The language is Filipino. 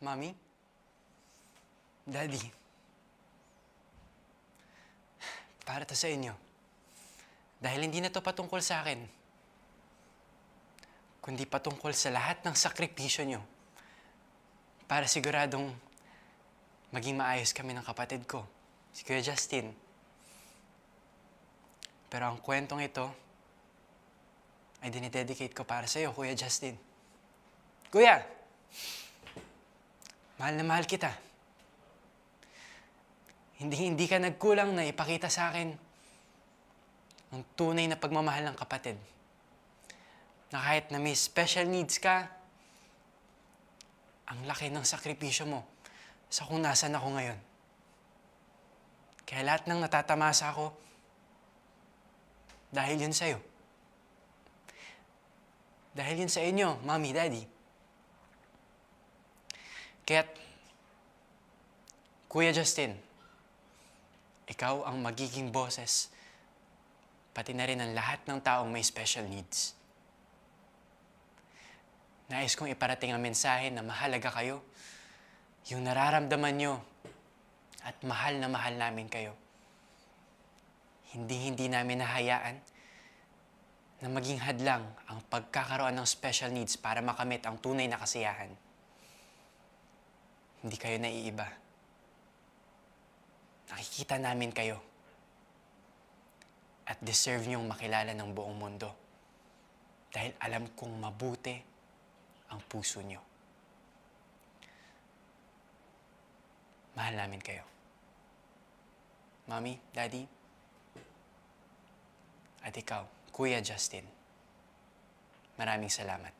Mommy? Daddy? Para to sa inyo. Dahil hindi na to patungkol sa akin, kundi patungkol sa lahat ng sakripisyo nyo para siguradong maging maayos kami ng kapatid ko, si Kuya Justin. Pero ang kwentong ito ay dinidedicate ko para sa'yo, Kuya Justin. Kuya! Mahal na mahal kita. Hindi ka nagkulang na ipakita sa akin ang tunay na pagmamahal ng kapatid. Na kahit na may special needs ka, ang laki ng sakripisyo mo sa kung nasan ako ngayon. Kaya lahat ng natatamasa ako, dahil yun sa'yo. Dahil yun sa inyo, Mommy, Daddy. Kaya't, Kuya Justin, ikaw ang magiging boses, pati na rin ang lahat ng taong may special needs. Nais kong iparating ang mensahe na mahalaga kayo, yung nararamdaman nyo, at mahal na mahal namin kayo. Hindi namin nahayaan na maging hadlang ang pagkakaroon ng special needs para makamit ang tunay na kasiyahan. Hindi kayo naiiba. Nakikita namin kayo. At deserve niyong makilala ng buong mundo. Dahil alam kong mabuti ang puso niyo. Mahal namin kayo. Mommy, Daddy, at ikaw, Kuya Justin. Maraming salamat.